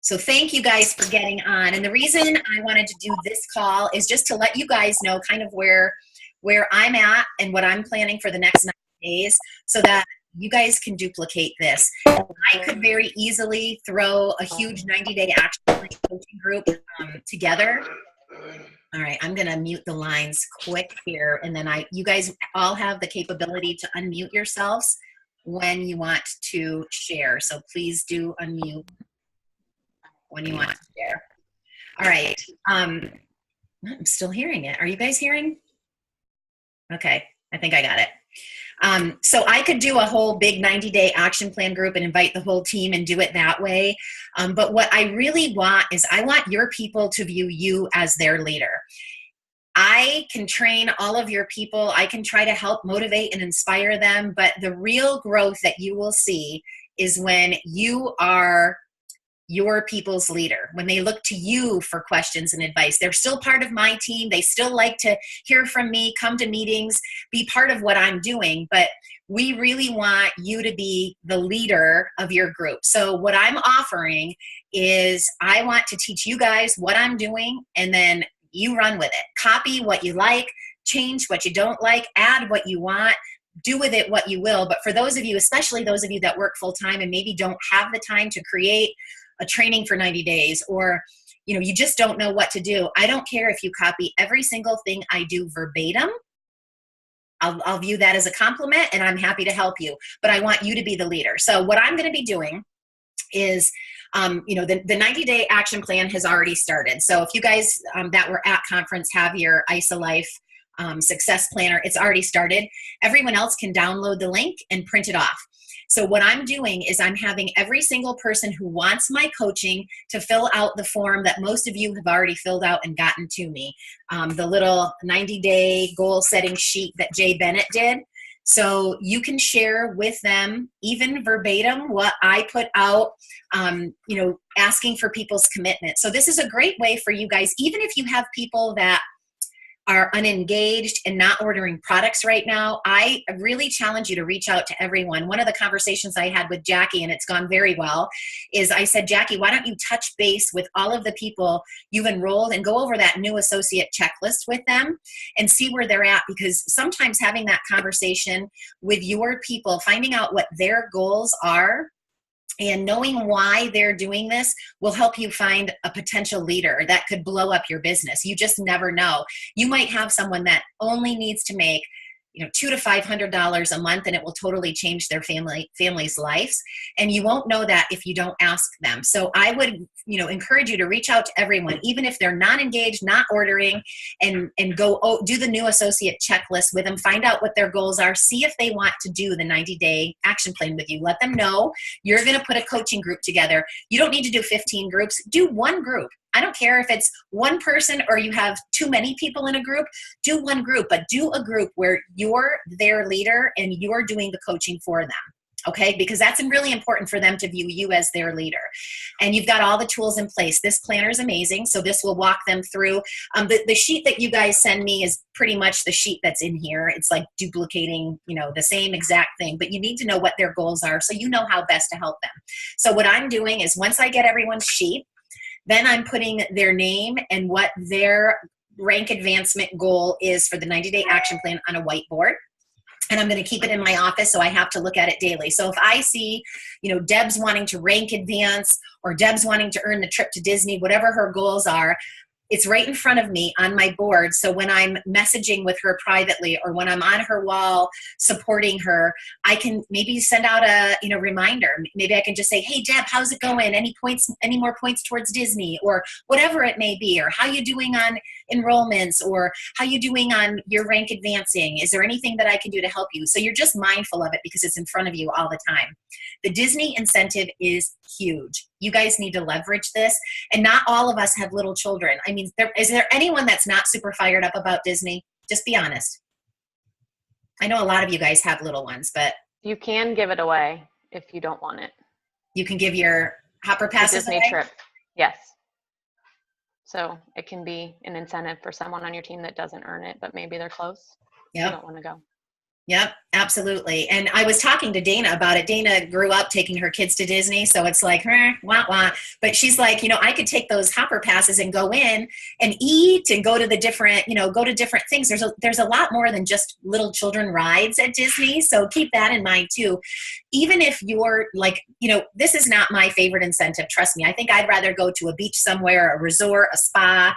So thank you guys for getting on. And the reason I wanted to do this call is just to let you guys know kind of where I'm at and what I'm planning for the next 90 days so that you guys can duplicate this. I could very easily throw a huge 90-day action coaching group together. All right, I'm gonna mute the lines quick here, and then you guys all have the capability to unmute yourselves when you want to share. So please do unmute when you want to share. All right, I'm still hearing it. Are you guys hearing? Okay, I think I got it. So I could do a whole big 90-day action plan group and invite the whole team and do it that way. But what I really want is I want your people to view you as their leader. I can train all of your people. I can try to help motivate and inspire them. But the real growth that you will see is when you are your people's leader, when they look to you for questions and advice. They're still part of my team. They still like to hear from me, come to meetings, be part of what I'm doing. But we really want you to be the leader of your group. So what I'm offering is I want to teach you guys what I'm doing, and then you run with it. Copy what you like, change what you don't like, add what you want, do with it what you will. But for those of you, especially those of you that work full time and maybe don't have the time to create a training for 90 days, or you just don't know what to do, I don't care if you copy every single thing I do verbatim. I'll view that as a compliment, and I'm happy to help you. But I want you to be the leader. So what I'm going to be doing is, the 90-day action plan has already started. So if you guys that were at conference have your ISA Life Success Planner, it's already started. Everyone else can download the link and print it off. So what I'm doing is I'm having every single person who wants my coaching to fill out the form that most of you have already filled out and gotten to me, the little 90-day goal setting sheet that Jay Bennett did. So you can share with them, even verbatim, what I put out, asking for people's commitment. So this is a great way for you guys, even if you have people that are unengaged and not ordering products right now, I really challenge you to reach out to everyone. One of the conversations I had with Jackie, and it's gone very well, is I said, Jackie, why don't you touch base with all of the people you've enrolled and go over that new associate checklist with them and see where they're at? Because sometimes having that conversation with your people, finding out what their goals are, and knowing why they're doing this will help you find a potential leader that could blow up your business. You just never know. You might have someone that only needs to make $200 to $500 a month, and it will totally change their family's lives. And you won't know that if you don't ask them. So I would, encourage you to reach out to everyone, even if they're not engaged, not ordering, and go do the new associate checklist with them. Find out what their goals are. See if they want to do the 90-day action plan with you. Let them know you're going to put a coaching group together. You don't need to do 15 groups. Do one group. I don't care if it's one person or you have too many people in a group. Do one group, but do a group where you're their leader and you're doing the coaching for them. Okay, because that's really important for them to view you as their leader. And you've got all the tools in place. This planner is amazing, so this will walk them through. The sheet that you guys send me is pretty much the sheet that's in here. It's like duplicating, the same exact thing, but you need to know what their goals are so you know how best to help them. So what I'm doing is once I get everyone's sheet, then I'm putting their name and what their rank advancement goal is for the 90-day action plan on a whiteboard. And I'm going to keep it in my office, so I have to look at it daily. So if I see, Deb's wanting to rank advance, or Deb's wanting to earn the trip to Disney, whatever her goals are, it's right in front of me on my board. So when I'm messaging with her privately, or when I'm on her wall supporting her, I can maybe send out a reminder. Maybe I can just say, hey, Deb, how's it going? Any more points towards Disney, or whatever it may be, or how you doing on enrollments, or how you doing on your rank advancing? Is there anything that I can do to help you? So you're just mindful of it because it's in front of you all the time. The Disney incentive is huge. You guys need to leverage this. And not all of us have little children. I mean, is there anyone that's not super fired up about Disney? Just be honest. I know a lot of you guys have little ones, but you can give it away if you don't want it. You can give your hopper passes Disney away? trip. Yes. So it can be an incentive for someone on your team that doesn't earn it, but maybe they're close. Yeah. You don't want to go. Yep, absolutely. And I was talking to Dana about it. Dana grew up taking her kids to Disney, so it's like, wah, wah. But she's like, I could take those hopper passes and go in and eat and go to the different, go to different things. There's a lot more than just little children rides at Disney, so keep that in mind too. Even if you're like, this is not my favorite incentive, trust me. I think I'd rather go to a beach somewhere, a resort, a spa,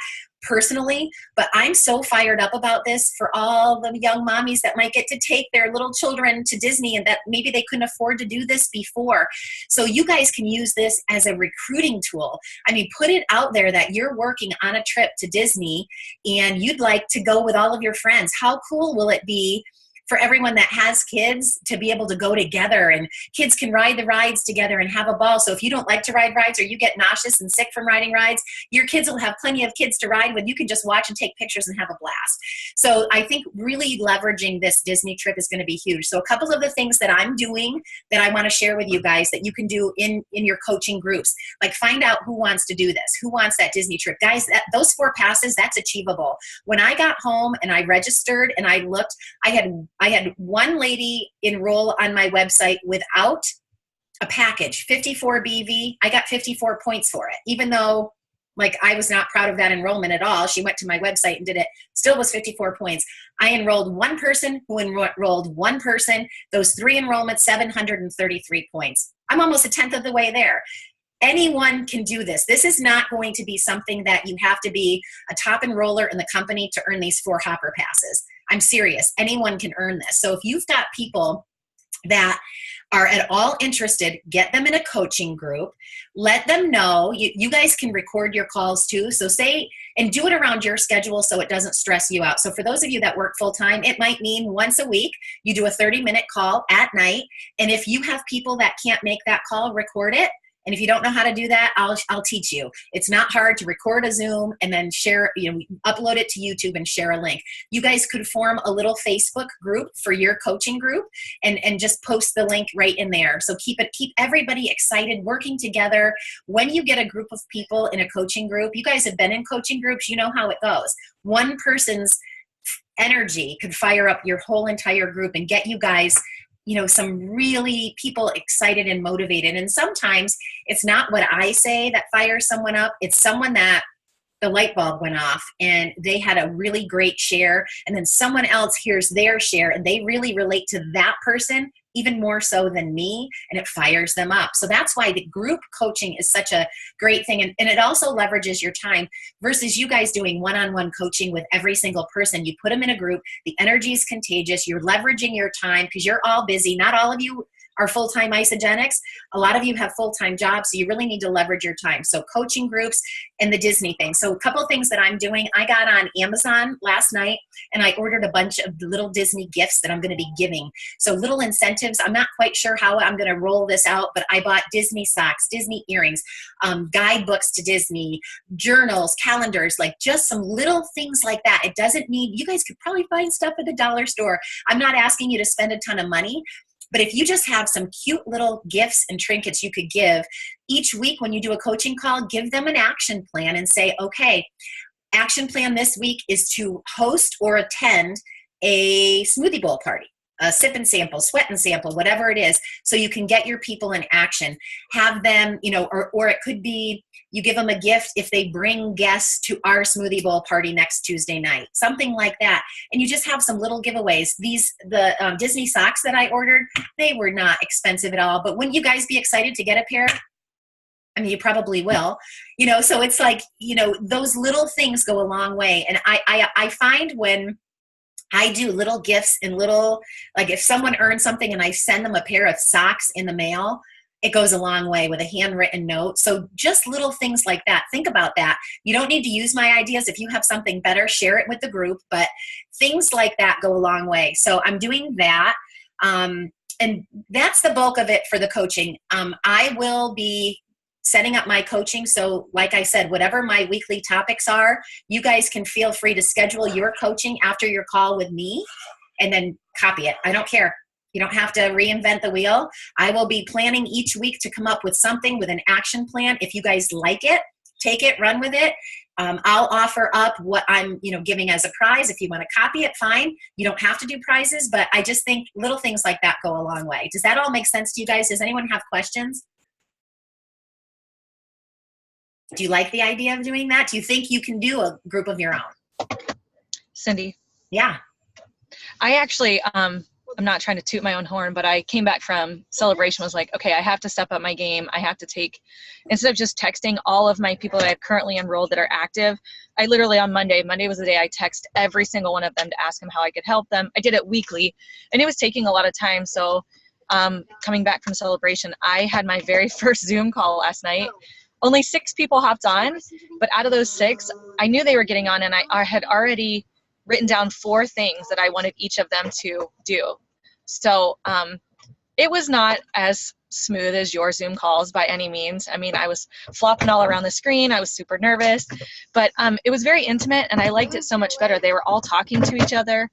personally, but I'm so fired up about this for all the young mommies that might get to take their little children to Disney and that maybe they couldn't afford to do this before. So you guys can use this as a recruiting tool. I mean, put it out there that you're working on a trip to Disney and you'd like to go with all of your friends. How cool will it be for everyone that has kids to be able to go together, and kids can ride the rides together and have a ball. So if you don't like to ride rides or you get nauseous and sick from riding rides, your kids will have plenty of kids to ride with. You can just watch and take pictures and have a blast. So I think really leveraging this Disney trip is going to be huge. So a couple of the things that I'm doing that I want to share with you guys that you can do in your coaching groups, like find out who wants to do this, who wants that Disney trip. Guys, those 4 passes, that's achievable. When I got home and I registered and I looked, I had one lady enroll on my website without a package, 54 BV. I got 54 points for it, even though like I was not proud of that enrollment at all. She went to my website and did it, still was 54 points. I enrolled one person who enrolled one person. Those 3 enrollments, 733 points. I'm almost a tenth of the way there. Anyone can do this. This is not going to be something that you have to be a top enroller in the company to earn these 4 hopper passes. I'm serious. Anyone can earn this. So if you've got people that are at all interested, get them in a coaching group. Let them know. You guys can record your calls too. So say, and do it around your schedule so it doesn't stress you out. So for those of you that work full time, it might mean once a week, you do a 30-minute call at night. And if you have people that can't make that call, record it. And if you don't know how to do that, I'll teach you. It's not hard to record a Zoom and then share, upload it to YouTube and share a link. You guys could form a little Facebook group for your coaching group and just post the link right in there. So keep everybody excited, working together. When you get a group of people in a coaching group, you guys have been in coaching groups, you know how it goes. One person's energy could fire up your whole entire group and get you guys some really people excited and motivated. And sometimes it's not what I say that fires someone up. It's someone that the light bulb went off and they had a really great share. And then someone else hears their share and they really relate to that person even more so than me, and it fires them up. So that's why the group coaching is such a great thing. And it also leverages your time versus you guys doing one-on-one coaching with every single person. You put them in a group, the energy is contagious, you're leveraging your time because you're all busy. Not all of you are full-time isogenics. A lot of you have full-time jobs, so you really need to leverage your time. So coaching groups and the Disney thing. So a couple of things that I'm doing. I got on Amazon last night and I ordered a bunch of little Disney gifts that I'm going to be giving. So little incentives. I'm not quite sure how I'm going to roll this out, but I bought Disney socks, Disney earrings, guidebooks to Disney, journals, calendars, like just some little things like that. It doesn't need, you guys could probably find stuff at the dollar store. I'm not asking you to spend a ton of money. But if you just have some cute little gifts and trinkets you could give each week when you do a coaching call, give them an action plan and say, okay, action plan this week is to host or attend a smoothie bowl party, a sip and sample, sweat and sample, whatever it is, so you can get your people in action. Have them, or it could be you give them a gift if they bring guests to our smoothie bowl party next Tuesday night, something like that. And you just have some little giveaways. The Disney socks that I ordered, they were not expensive at all. But wouldn't you guys be excited to get a pair? I mean, you probably will, so it's like, those little things go a long way. And I find when I do little gifts and little, like if someone earns something and I send them a pair of socks in the mail, it goes a long way with a handwritten note. So just little things like that. Think about that. You don't need to use my ideas. If you have something better, share it with the group. But things like that go a long way. So I'm doing that. And that's the bulk of it for the coaching. I will be setting up my coaching. So like I said, whatever my weekly topics are, you guys can feel free to schedule your coaching after your call with me and then copy it. I don't care. You don't have to reinvent the wheel. I will be planning each week to come up with something with an action plan. If you guys like it, take it, run with it. I'll offer up what I'm, giving as a prize. If you want to copy it, fine. You don't have to do prizes, but I just think little things like that go a long way. Does that all make sense to you guys? Does anyone have questions? Do you like the idea of doing that? Do you think you can do a group of your own? Cindy. Yeah. I actually, I'm not trying to toot my own horn, but I came back from Celebration, was like, okay, I have to step up my game. I have to take, instead of just texting all of my people that I've currently enrolled that are active, I literally on Monday was the day I text every single one of them to ask them how I could help them. I did it weekly, and it was taking a lot of time. So coming back from Celebration, I had my very first Zoom call last night. Only 6 people hopped on, but out of those 6, I knew they were getting on, and I had already written down 4 things that I wanted each of them to do. So it was not as smooth as your Zoom calls by any means. I mean, I was flopping all around the screen. I was super nervous, but it was very intimate, and I liked it so much better. They were all talking to each other.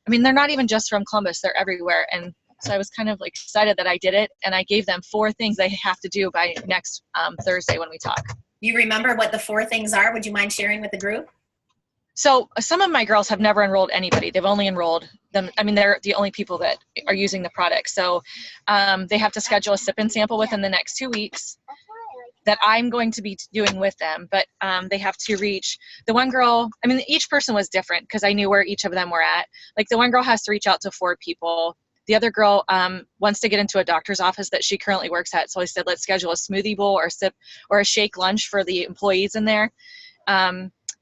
I mean, they're not even just from Columbus. They're everywhere. And so I was kind of like excited that I did it, and I gave them 4 things they have to do by next Thursday when we talk. You remember what the 4 things are? Would you mind sharing with the group? So some of my girls have never enrolled anybody. They've only enrolled them. I mean, they're the only people that are using the product. So they have to schedule a sip and sample within the next 2 weeks that I'm going to be doing with them. But they have to reach the one girl. I mean, each person was different because I knew where each of them were at. Like the one girl has to reach out to 4 people. The other girl wants to get into a doctor's office that she currently works at. So I said, let's schedule a smoothie bowl or a sip or a shake lunch for the employees in there.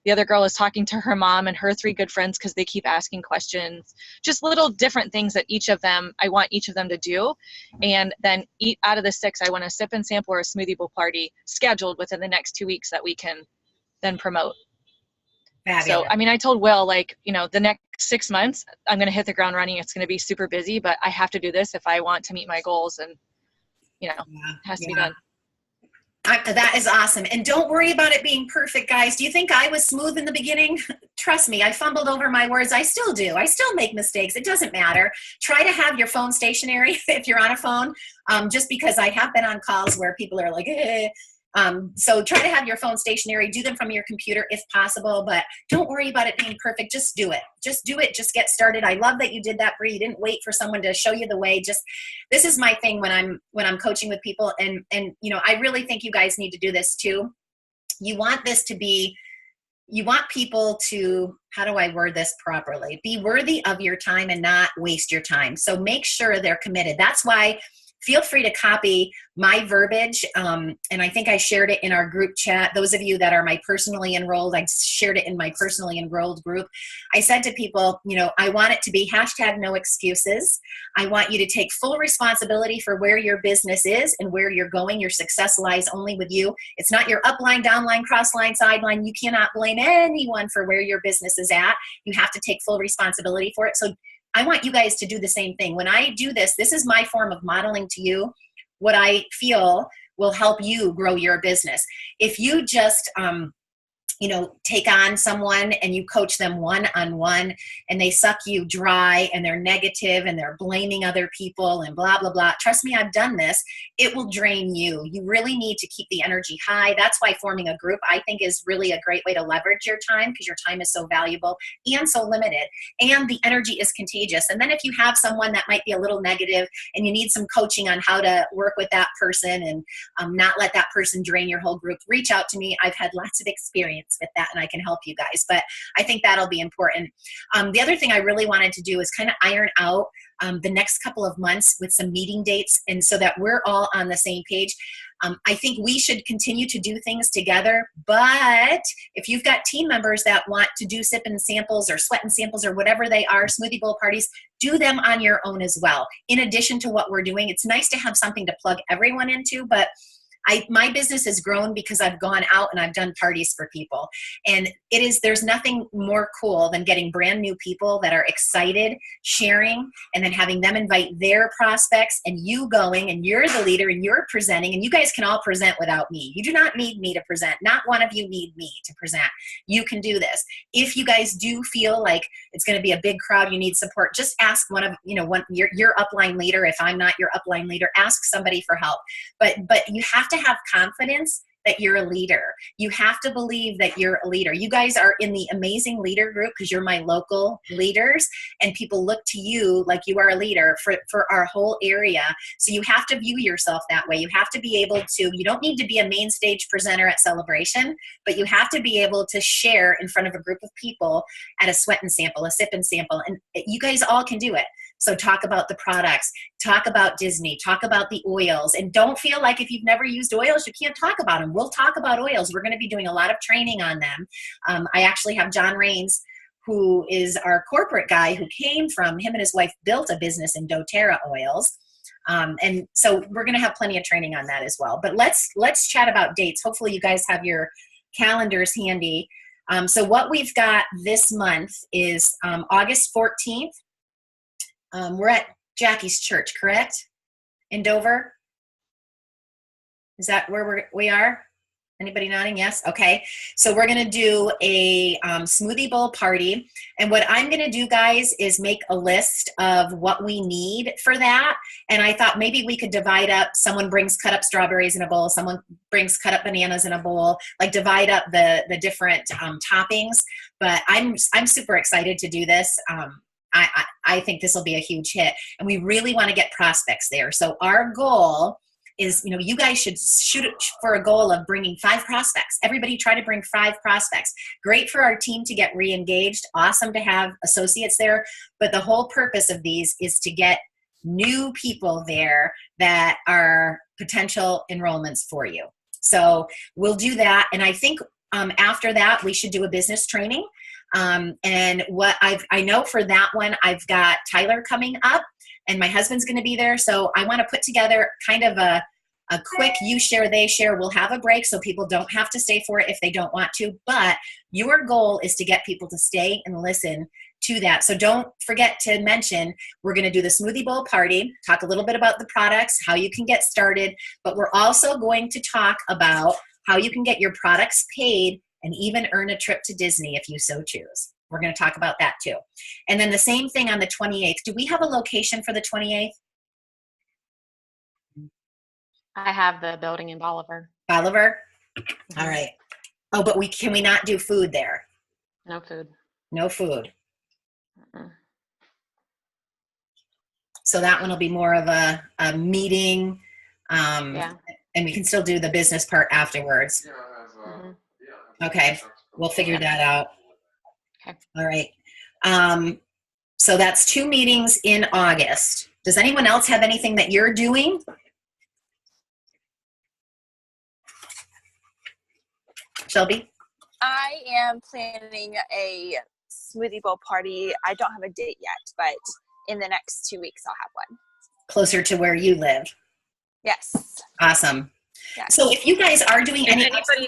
The other girl is talking to her mom and her 3 good friends because they keep asking questions. Just little different things that I want each of them to do. And then out of the 6, I want a sip and sample or a smoothie bowl party scheduled within the next 2 weeks that we can then promote. Fabulous. So, I mean, I told Will, the next 6 months, I'm going to hit the ground running. It's going to be super busy, but I have to do this if I want to meet my goals, and, it has to be done. That is awesome. And don't worry about it being perfect, guys. Do you think I was smooth in the beginning? Trust me, I fumbled over my words. I still do. I still make mistakes. It doesn't matter. Try to have your phone stationary if you're on a phone, just because I have been on calls where people are like, eh. So try to have your phone stationary. Do them from your computer if possible, but don't worry about it being perfect. Just do it. Just do it. Just get started. I love that you did that, Bree. You didn't wait for someone to show you the way. This is my thing when I'm coaching with people, and I really think you guys need to do this too. You want people to, how do I word this properly? Be worthy of your time and not waste your time. So make sure they're committed. That's why feel free to copy my verbiage. And I think I shared it in our group chat. Those of you that are my personally enrolled, I shared it in my personally enrolled group. I said to people, I want it to be #no excuses. I want you to take full responsibility for where your business is and where you're going. Your success lies only with you. It's not your upline, downline, crossline, sideline. You cannot blame anyone for where your business is at. You have to take full responsibility for it. So I want you guys to do the same thing. When I do this is my form of modeling to you what I feel will help you grow your business. If you just, take on someone and you coach them one-on-one and they suck you dry and they're negative and they're blaming other people and blah, blah, blah. Trust me, I've done this. It will drain you. You really need to keep the energy high. That's why forming a group, I think, is really a great way to leverage your time, because your time is so valuable and so limited, and the energy is contagious. And then if you have someone that might be a little negative and you need some coaching on how to work with that person and not let that person drain your whole group, reach out to me. I've had lots of experience with that, and I can help you guys. But I think that'll be important. The other thing I really wanted to do is kind of iron out the next couple of months with some meeting dates, and so that we're all on the same page. I think we should continue to do things together, but if you've got team members that want to do sip and samples or sweat and samples or whatever they are, smoothie bowl parties, do them on your own as well. In addition to what we're doing, it's nice to have something to plug everyone into, but my business has grown because I've gone out and I've done parties for people. And there's nothing more cool than getting brand new people that are excited, sharing, and then having them invite their prospects, and you going and you're the leader and you're presenting, and you guys can all present without me. You do not need me to present. Not one of you need me to present. You can do this. If you guys do feel like it's going to be a big crowd, you need support, just ask your upline leader. If I'm not your upline leader, ask somebody for help. But you have to have confidence that you're a leader. You have to believe that you're a leader. You guys are in the amazing leader group because you're my local leaders, and people look to you like you are a leader for our whole area. So you have to view yourself that way. You have to be able to, you don't need to be a main stage presenter at Celebration, but you have to be able to share in front of a group of people at a sweat and sample, a sip and sample, and you guys all can do it. So talk about the products, talk about Disney, talk about the oils, and don't feel like if you've never used oils, you can't talk about them. We'll talk about oils. We're going to be doing a lot of training on them. I actually have John Raines, who is our corporate guy, who came from, him and his wife built a business in doTERRA oils. And so we're going to have plenty of training on that as well. But let's chat about dates. Hopefully you guys have your calendars handy. So what we've got this month is August 14th. We're at Jackie's church, correct? In Dover? Is that where we are? Anybody nodding? Yes? Okay. So we're going to do a smoothie bowl party. And what I'm going to do, guys, is make a list of what we need for that. And I thought maybe we could divide up. Someone brings cut up strawberries in a bowl. Someone brings cut up bananas in a bowl. Like divide up the different toppings. But I'm super excited to do this. I think this will be a huge hit. And we really want to get prospects there. So our goal is, you guys should shoot for a goal of bringing 5 prospects. Everybody try to bring 5 prospects. Great for our team to get re-engaged. Awesome to have associates there. But the whole purpose of these is to get new people there that are potential enrollments for you. So we'll do that. And I think after that, we should do a business training. And what I know for that one, I've got Tyler coming up, and my husband's going to be there. So I want to put together kind of a quick you share, they share. We'll have a break so people don't have to stay for it if they don't want to. But your goal is to get people to stay and listen to that. So don't forget to mention, we're going to do the smoothie bowl party, talk a little bit about the products, how you can get started. But we're also going to talk about how you can get your products paid and even earn a trip to Disney if you so choose. We're going to talk about that too. And then the same thing on the 28th. Do we have a location for the 28th? I have the building in Bolivar. Bolivar? Mm-hmm. All right. Oh, but can we not do food there? No food. No food. Mm-mm. So that one will be more of a meeting. Yeah. And we can still do the business part afterwards. Mm-hmm. Okay. We'll figure that out. Okay. All right. So that's 2 meetings in August. Does anyone else have anything that you're doing? Shelby? I am planning a smoothie bowl party. I don't have a date yet, but in the next 2 weeks I'll have one. Closer to where you live. Yes. Awesome. Yes. So if you guys are doing If any... anybody,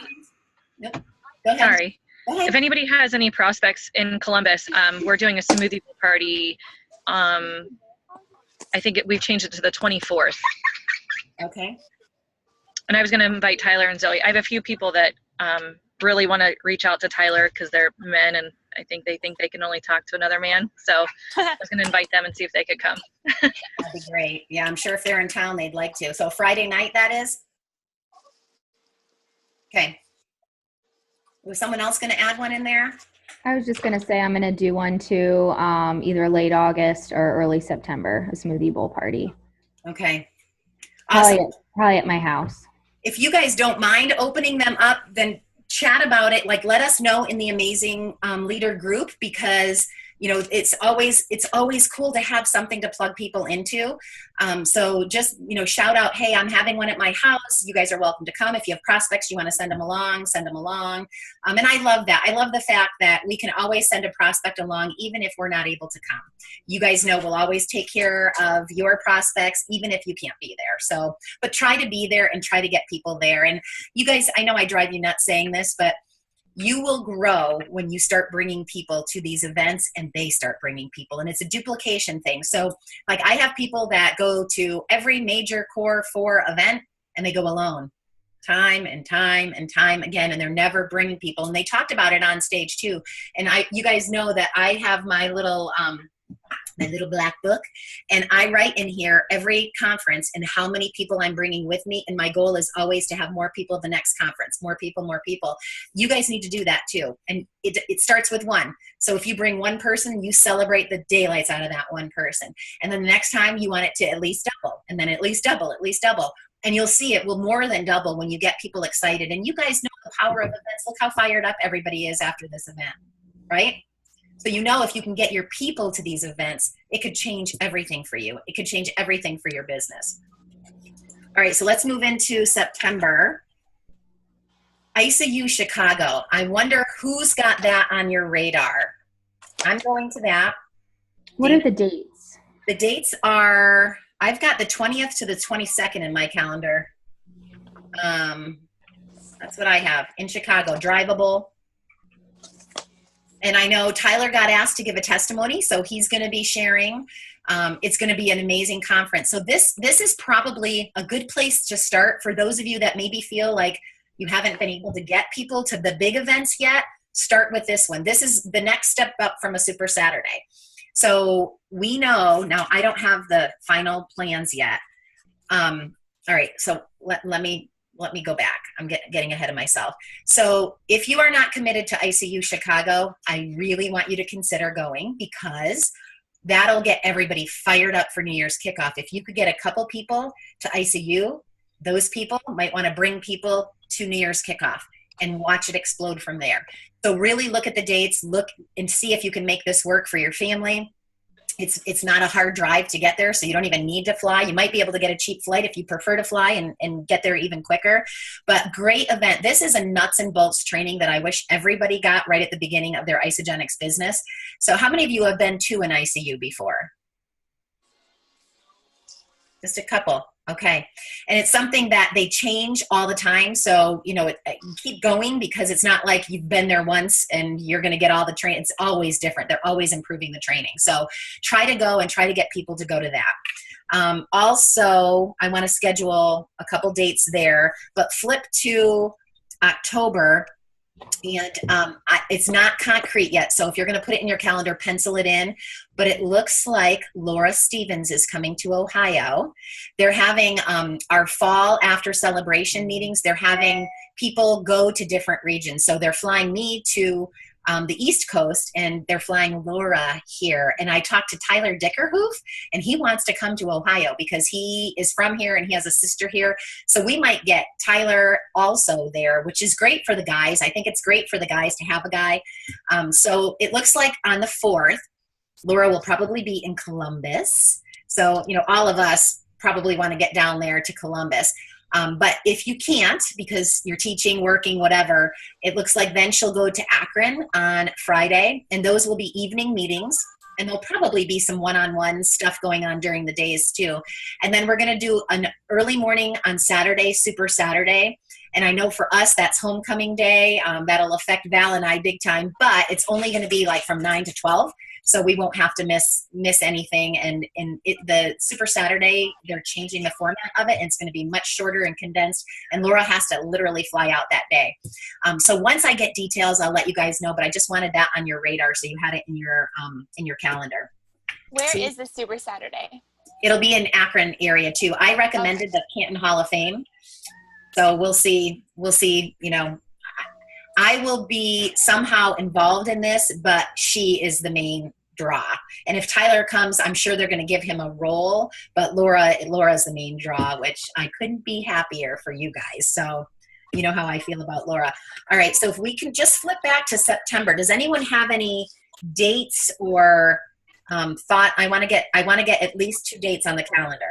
Nope. Go ahead. sorry. Go ahead. If anybody has any prospects in Columbus, we're doing a smoothie bowl party. I think we've changed it to the 24th. Okay. And I was going to invite Tyler and Zoe. I have a few people that really want to reach out to Tyler because they're men, and I think they can only talk to another man. So I was going to invite them and see if they could come. That'd be great. Yeah, I'm sure if they're in town, they'd like to. So Friday night, that is? Okay. Was someone else going to add one in there? I was just going to say I'm going to do one too, either late August or early September, a smoothie bowl party. Okay. Awesome. Probably at my house. If you guys don't mind opening them up, then chat about it. Like, let us know in the amazing leader group, because it's always cool to have something to plug people into. So just, shout out, hey, I'm having one at my house. You guys are welcome to come. If you have prospects, you want to send them along, send them along. And I love that. I love the fact that we can always send a prospect along, even if we're not able to come. You guys know we'll always take care of your prospects, even if you can't be there. So, but try to be there and try to get people there. And you guys, I know I drive you nuts saying this, but you will grow when you start bringing people to these events and they start bringing people. And it's a duplication thing. So like I have people that go to every major Core 4 event and they go alone time and time and time again, and they're never bringing people. And they talked about it on stage too. And you guys know that I have my little my little black book, and I write in here every conference and how many people I'm bringing with me. And my goal is always to have more people at the next conference, more people, more people. You guys need to do that too. And it starts with one. So if you bring one person, you celebrate the daylights out of that one person. And then the next time you want it to at least double, and then at least double, at least double. And you'll see it will more than double when you get people excited. And you guys know the power of events. Look how fired up everybody is after this event, right? So you know if you can get your people to these events, it could change everything for you. It could change everything for your business. All right, so let's move into September. ICU Chicago. I wonder who's got that on your radar. I'm going to that. What are the dates? The dates are, I've got the 20th to the 22nd in my calendar. That's what I have in Chicago, drivable. And I know Tyler got asked to give a testimony, so he's going to be sharing. It's going to be an amazing conference. So this is probably a good place to start for those of you that maybe feel like you haven't been able to get people to the big events yet. Start with this one. This is the next step up from a Super Saturday. So we know, now I don't have the final plans yet. All right, so let me go back. I'm getting ahead of myself. So if you are not committed to ICU Chicago, I really want you to consider going, because that'll get everybody fired up for New Year's kickoff. If you could get a couple people to ICU, those people might want to bring people to New Year's kickoff and watch it explode from there. So really look at the dates, look and see if you can make this work for your family. It's not a hard drive to get there, so you don't even need to fly. You might be able to get a cheap flight if you prefer to fly and get there even quicker. But great event. This is a nuts and bolts training that I wish everybody got right at the beginning of their Isogenics business. So how many of you have been to an ICU before? Just a couple. Okay. And it's something that they change all the time. So, you know, keep going, because it's not like you've been there once and you're going to get all the training. It's always different. They're always improving the training. So try to go and try to get people to go to that. Also, I want to schedule a couple dates there, but flip to October. And it's not concrete yet. So if you're going to put it in your calendar, pencil it in. But it looks like Laura Stevens is coming to Ohio. They're having our fall after celebration meetings. They're having people go to different regions. So they're flying me to the East Coast, and they're flying Laura here. And I talked to Tyler Dickerhoof, and he wants to come to Ohio because he is from here and he has a sister here. So we might get Tyler also there, which is great for the guys. I think it's great for the guys to have a guy. So it looks like on the 4th, Laura will probably be in Columbus. So, you know, all of us probably want to get down there to Columbus. But if you can't, because you're teaching, working, whatever, it looks like then she'll go to Akron on Friday, and those will be evening meetings, and there'll probably be some one-on-one stuff going on during the days too. And then we're going to do an early morning on Saturday, Super Saturday. And I know for us, that's homecoming day. That'll affect Val and I big time, but it's only going to be like from 9 to 12. So we won't have to miss anything. And the Super Saturday, they're changing the format of it, and it's going to be much shorter and condensed. And Laura has to literally fly out that day. So once I get details, I'll let you guys know. But I just wanted that on your radar, so you had it in your calendar. Where is the Super Saturday? It'll be in Akron area too. I recommended the Canton Hall of Fame. So we'll see, you know, I will be somehow involved in this, but she is the main draw. And if Tyler comes, I'm sure they're going to give him a role, but Laura's the main draw, which I couldn't be happier for you guys. So you know how I feel about Laura. All right. So if we can just flip back to September, does anyone have any dates or thought? I want to get at least 2 dates on the calendar.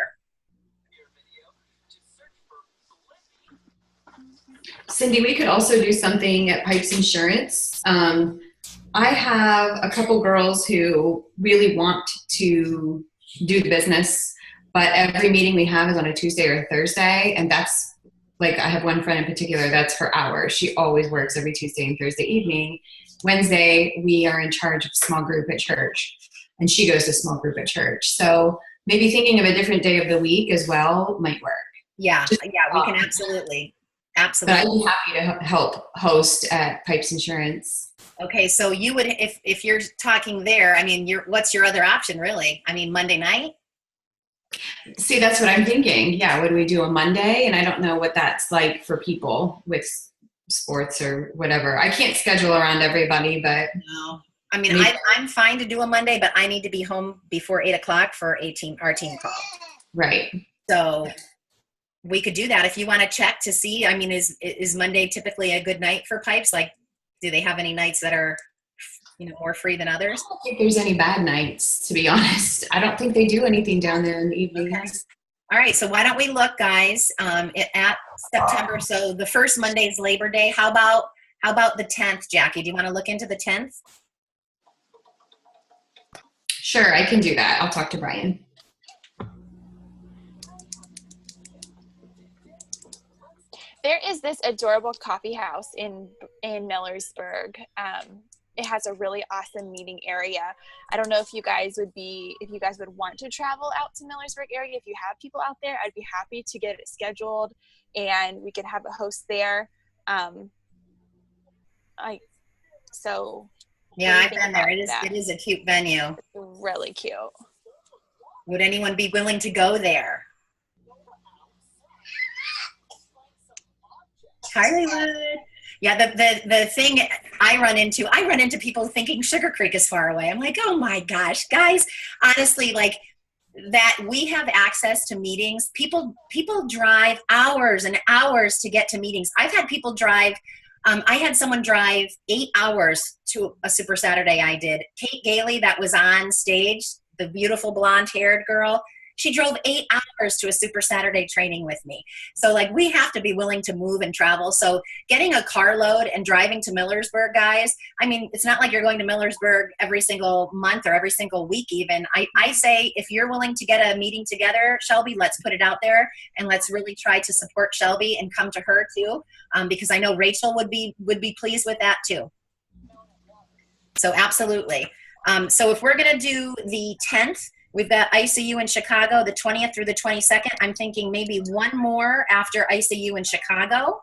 Cindy, we could also do something at Pipes Insurance. I have a couple girls who really want to do the business, but every meeting we have is on a Tuesday or a Thursday, and that's like, I have one friend in particular, that's her hour. She always works every Tuesday and Thursday evening. Wednesday, we are in charge of small group at church, and she goes to small group at church. So maybe thinking of a different day of the week as well might work. Yeah, we can absolutely. But I'd be happy to help host at Pipes Insurance. Okay, so you would, if you're talking there, I mean, what's your other option, really? I mean, Monday night? See, that's what I'm thinking. Yeah, would we do a Monday? And I don't know what that's like for people with sports or whatever. I can't schedule around everybody, but No. I mean, I'm fine to do a Monday, but I need to be home before 8 o'clock for our team call. right. So we could do that if you want to check to see. I mean, is Monday typically a good night for pipes? Like, do they have any nights that are, more free than others? I don't think there's any bad nights, to be honest. I don't think they do anything down there in the evenings. Okay. All right, so why don't we look, guys, at September? So the first Monday is Labor Day. How about the 10th, Jackie? Do you want to look into the 10th? Sure, I can do that. I'll talk to Brian. There is this adorable coffee house in Millersburg. It has a really awesome meeting area. I don't know if you guys would want to travel out to Millersburg area. If you have people out there, I'd be happy to get it scheduled and we could have a host there. Yeah, I've been there. It is a cute venue. Really cute. Would anyone be willing to go there? Kylie would. Yeah, the thing I run into people thinking Sugar Creek is far away. I'm like, oh my gosh, guys, honestly, like that we have access to meetings. People drive hours and hours to get to meetings. I've had people drive, I had someone drive 8 hours to a Super Saturday I did. Kate Gailey, that was on stage, the beautiful blonde-haired girl, she drove 8 hours to a Super Saturday training with me. So like we have to be willing to move and travel. So getting a carload and driving to Millersburg, guys, I mean, it's not like you're going to Millersburg every single month or every single week even. I say if you're willing to get a meeting together, Shelby, let's put it out there and let's really try to support Shelby and come to her too, because I know Rachel would be pleased with that too. So absolutely. So if we're going to do the 10th, we've got ICU in Chicago, the 20th through the 22nd. I'm thinking maybe one more after ICU in Chicago.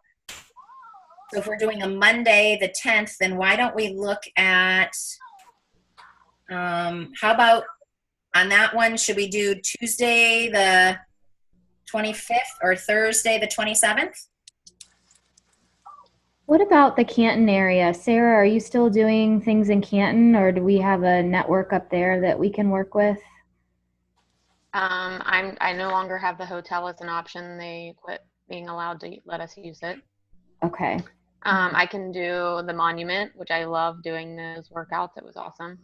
So if we're doing a Monday, the 10th, then why don't we look at, how about on that one, should we do Tuesday the 25th or Thursday the 27th? What about the Canton area? Sarah, are you still doing things in Canton, or do we have a network up there that we can work with? I no longer have the hotel as an option. They quit being allowed to let us use it. Okay. I can do the Monument, which I love doing those workouts. It was awesome.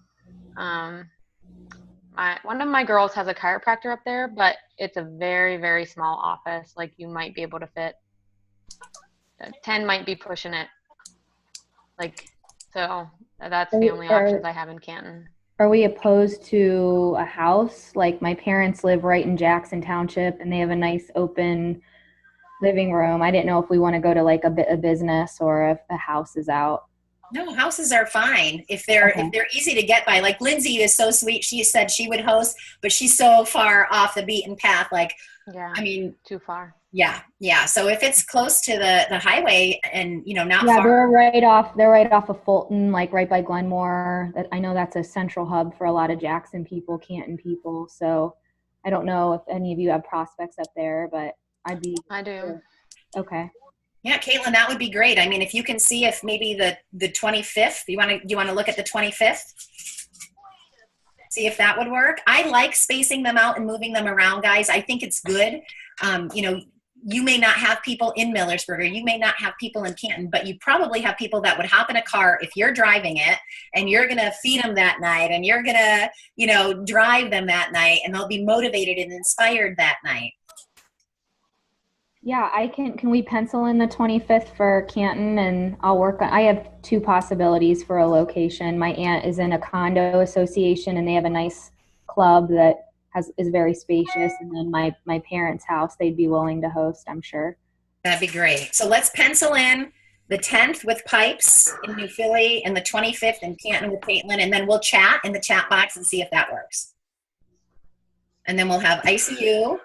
One of my girls has a chiropractor up there, but it's a very, very small office. Like you might be able to fit 10 might be pushing it. Like, so that's the only options I have in Canton. Are we opposed to a house? Like my parents live right in Jackson Township and they have a nice open living room. I didn't know if we want to go to like a business or if a house is out. No, houses are fine if they're easy to get by. Like Lindsay is so sweet. She said she would host, but she's so far off the beaten path. Like, yeah, I mean, too far. Yeah. So if it's close to the highway and not yeah, far. they're right off of Fulton, like right by Glenmore. I know that's a central hub for a lot of Jackson people, Canton people. So I don't know if any of you have prospects up there, but I do. Sure. Okay. Yeah, Caitlin, that would be great. I mean, if you can see if maybe the 25th, you want to look at the 25th? See if that would work. I like spacing them out and moving them around, guys. I think it's good. You may not have people in Millersburg or you may not have people in Canton, but you probably have people that would hop in a car if you're driving it and you're going to feed them that night and you're going to, drive them that night and they'll be motivated and inspired that night. Yeah, can we pencil in the 25th for Canton and I'll work on, I have 2 possibilities for a location. My aunt is in a condo association and they have a nice club that is very spacious, and then my parents' house they'd be willing to host, I'm sure. That'd be great. So let's pencil in the 10th with Pipes in New Philly and the 25th in Canton with Caitlin, and then we'll chat in the chat box and see if that works. And then we'll have ICU.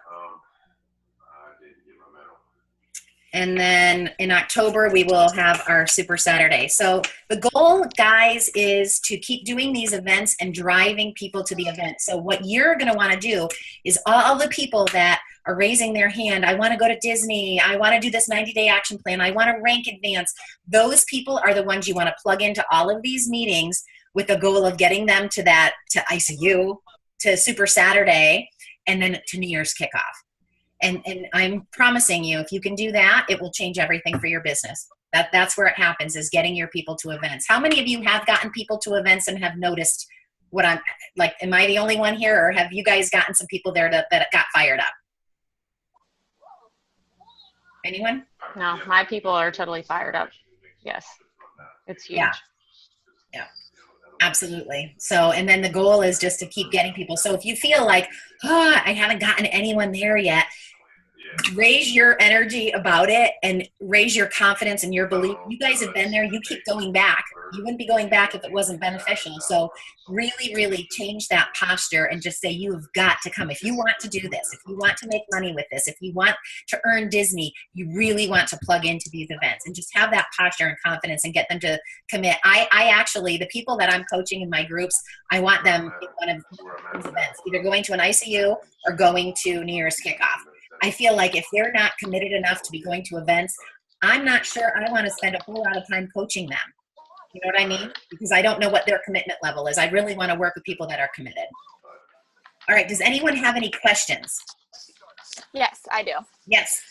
And then in October, we will have our Super Saturday. So the goal, guys, is to keep doing these events and driving people to the event. So what you're going to want to do is all the people that are raising their hand, I want to go to Disney, I want to do this 90-day action plan, I want to rank advance. Those people are the ones you want to plug into all of these meetings with the goal of getting them to ICU, to Super Saturday, and then to New Year's kickoff. And I'm promising you, if you can do that, it will change everything for your business. That's where it happens, is getting your people to events. How many of you have gotten people to events and have noticed what I'm like? Am I the only one here, or have you guys gotten some people there that got fired up? Anyone? No, my people are totally fired up. Yes, it's huge. Yeah, absolutely. So, and then the goal is just to keep getting people. So if you feel like, I haven't gotten anyone there yet, raise your energy about it and raise your confidence and your belief. You guys have been there. You keep going back. You wouldn't be going back if it wasn't beneficial. So really, really change that posture and just say, you've got to come. If you want to do this, if you want to make money with this, if you want to earn Disney, you really want to plug into these events and just have that posture and confidence and get them to commit. I actually, the people that I'm coaching in my groups, I want them in one of these events, either going to an ICU or going to New Year's kickoff. I feel like if they're not committed enough to be going to events, I'm not sure I want to spend a whole lot of time coaching them. You know what I mean? Because I don't know what their commitment level is. I really want to work with people that are committed. All right. Does anyone have any questions? Yes, I do. Yes.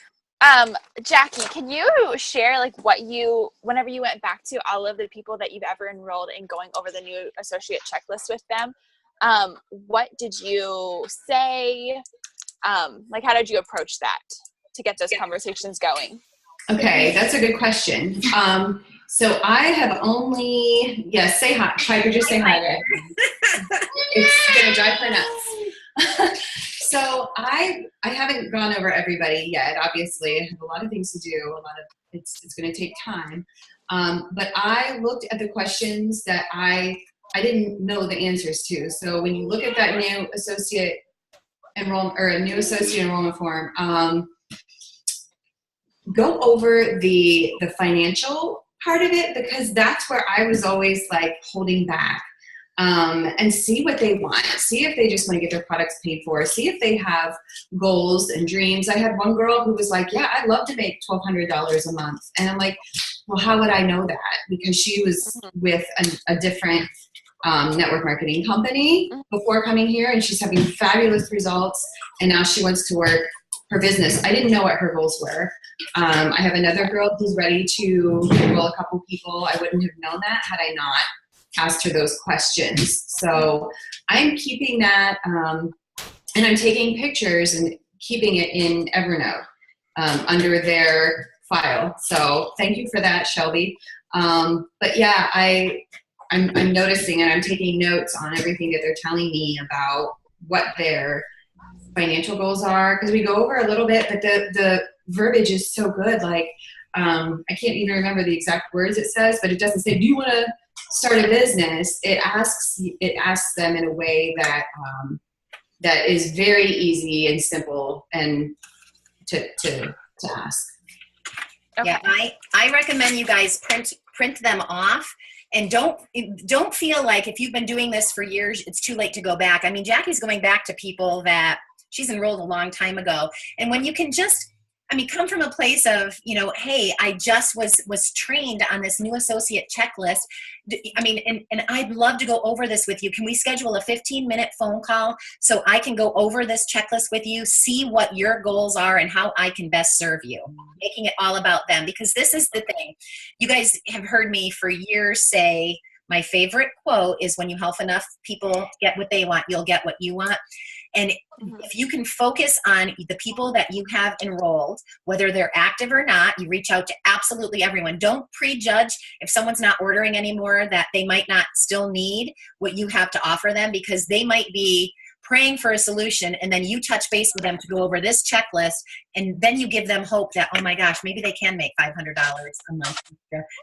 Jackie, can you share like whenever you went back to all of the people that you've ever enrolled in going over the new associate checklist with them, what did you say? Like, how did you approach that to get those conversations going? Okay, that's a good question. So I have only, say hi. Piper, just say hi. It's going to drive her nuts. So I haven't gone over everybody yet. Obviously, I have a lot of things to do. It's going to take time. But I looked at the questions that I didn't know the answers to. So when you look at that new associate enrollment form, go over the financial part of it, because that's where I was always like holding back, and see what they want. See if they just want to get their products paid for. See if they have goals and dreams. I had one girl who was like, yeah, I'd love to make $1,200 a month. And I'm like, well, how would I know that? Because she was with a different network marketing company before coming here, and she's having fabulous results, and now she wants to work her business. I didn't know what her goals were. I have another girl who's ready to enroll a couple people. I wouldn't have known that had I not asked her those questions. So I'm keeping that, and I'm taking pictures and keeping it in Evernote under their file. So thank you for that, Shelby. But yeah, I'm noticing, and I'm taking notes on everything that they're telling me about what their financial goals are, because we go over a little bit, but the verbiage is so good. Like, I can't even remember the exact words it says, but it doesn't say, do you want to start a business? It asks them in a way that that is very easy and simple and to ask. Okay. Yeah, I recommend you guys print them off. And don't feel like if you've been doing this for years, it's too late to go back. I mean, Jackie's going back to people that she's enrolled a long time ago. And when you can just, come from a place of, hey, I just was trained on this new associate checklist. And I'd love to go over this with you. Can we schedule a 15-minute phone call so I can go over this checklist with you, see what your goals are and how I can best serve you, making it all about them? Because this is the thing. You guys have heard me for years say, my favorite quote is, when you help enough people get what they want, you'll get what you want. And if you can focus on the people that you have enrolled, whether they're active or not, you reach out to absolutely everyone. Don't prejudge if someone's not ordering anymore that they might not still need what you have to offer them, because they might be praying for a solution, and then you touch base with them to go over this checklist, and then you give them hope that, oh my gosh, maybe they can make $500 a month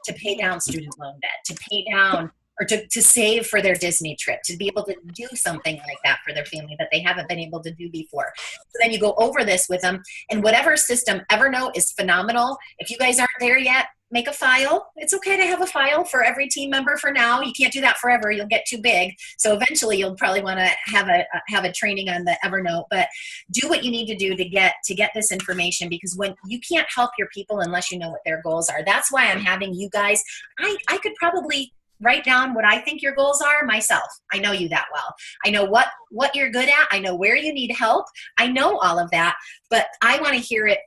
to pay down student loan debt, to pay down or to save for their Disney trip, to be able to do something like that for their family that they haven't been able to do before. So then you go over this with them, and whatever system, Evernote is phenomenal. If you guys aren't there yet, make a file. It's okay to have a file for every team member for now. You can't do that forever. You'll get too big. So eventually you'll probably want to have a training on the Evernote, but do what you need to do to get this information, because when you can't help your people unless you know what their goals are. That's why I'm having you guys. I could probably write down what I think your goals are myself. I know you that well. I know what you're good at. I know where you need help. I know all of that, but I want to hear it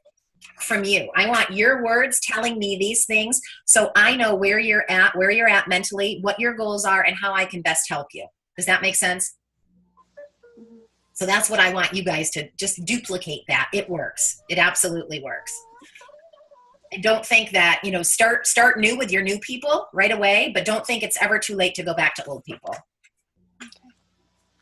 from you. I want your words telling me these things so I know where you're at mentally, what your goals are, and how I can best help you. Does that make sense? So that's what I want you guys to just duplicate that. It works. It absolutely works. And don't think that, start new with your new people right away, but don't think it's ever too late to go back to old people.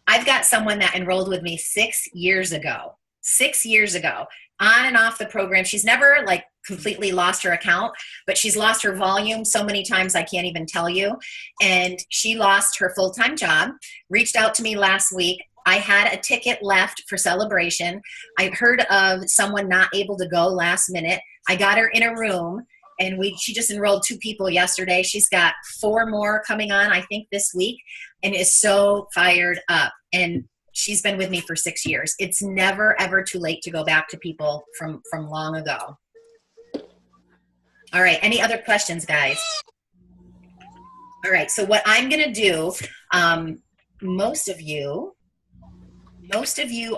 I've got someone that enrolled with me 6 years ago. 6 years ago. On and off the program. She's never completely lost her account, but she's lost her volume so many times I can't even tell you. And she lost her full-time job, reached out to me last week. I had a ticket left for celebration. I heard of someone not able to go last minute. I got her in a room, and she just enrolled 2 people yesterday. She's got 4 more coming on, I think, this week, and is so fired up. And she's been with me for 6 years. It's never, ever too late to go back to people from long ago. All right. Any other questions, guys? All right. So what I'm going to do, most of you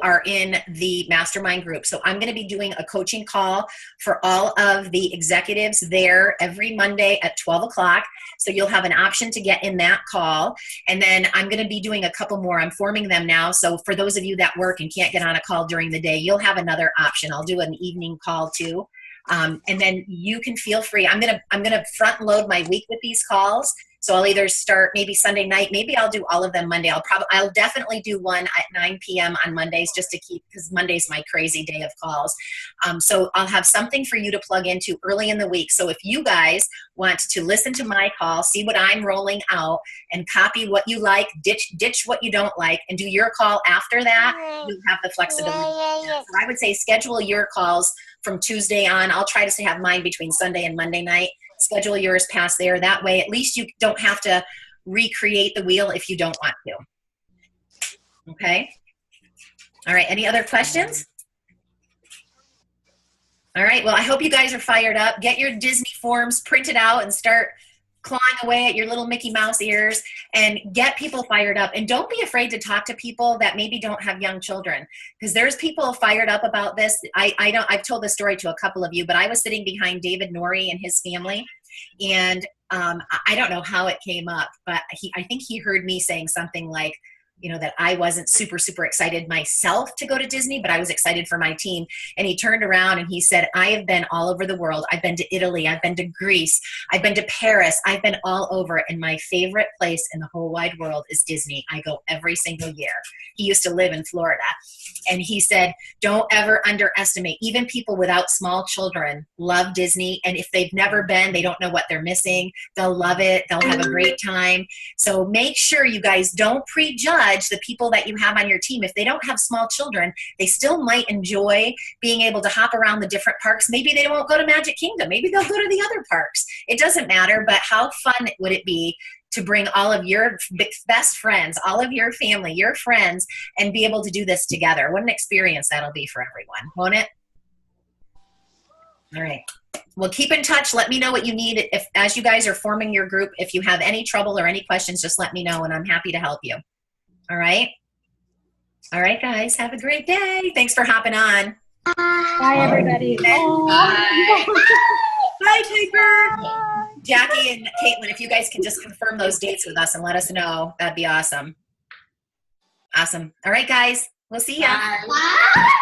are in the mastermind group. So I'm going to be doing a coaching call for all of the executives there every Monday at 12 o'clock. So you'll have an option to get in that call. And then I'm going to be doing a couple more. I'm forming them now. So for those of you that work and can't get on a call during the day, you'll have another option. I'll do an evening call too. And then you can feel free. I'm going to front load my week with these calls. So I'll either start maybe Sunday night, maybe I'll do all of them Monday. I'll definitely do one at 9 p.m. on Mondays just to keep, because Monday's my crazy day of calls. So I'll have something for you to plug into early in the week. So if you guys want to listen to my call, see what I'm rolling out, and copy what you like, ditch what you don't like, and do your call after that, you have the flexibility. So I would say schedule your calls from Tuesday on. I'll try to have mine between Sunday and Monday night. Schedule yours past there. That way, at least you don't have to recreate the wheel if you don't want to. Okay? All right. Any other questions? All right. Well, I hope you guys are fired up. Get your Disney forms printed out and start clawing away at your little Mickey Mouse ears and get people fired up. And don't be afraid to talk to people that maybe don't have young children, because there's people fired up about this. I've told this story to a couple of you, but I was sitting behind David Norrie and his family, and I don't know how it came up, but I think he heard me saying something like, that I wasn't super, super excited myself to go to Disney, but I was excited for my team. And he turned around and he said, I have been all over the world. I've been to Italy. I've been to Greece. I've been to Paris. I've been all over. And my favorite place in the whole wide world is Disney. I go every single year. He used to live in Florida. And he said, don't ever underestimate. Even people without small children love Disney. And if they've never been, they don't know what they're missing. They'll love it. They'll have a great time. So make sure you guys don't prejudge the people that you have on your team. If they don't have small children, they still might enjoy being able to hop around the different parks. Maybe they won't go to Magic Kingdom. Maybe they'll go to the other parks. It doesn't matter, but how fun would it be to bring all of your best friends, all of your family, your friends, and be able to do this together? What an experience that'll be for everyone, won't it? All right. Well, keep in touch. Let me know what you need. As you guys are forming your group, if you have any trouble or any questions, just let me know, and I'm happy to help you. All right. All right, guys. Have a great day. Thanks for hopping on. Bye, everybody. Bye. Bye, Piper. Jackie and Caitlin, if you guys can just confirm those dates with us and let us know, that'd be awesome. Awesome. All right, guys. We'll see ya. Bye.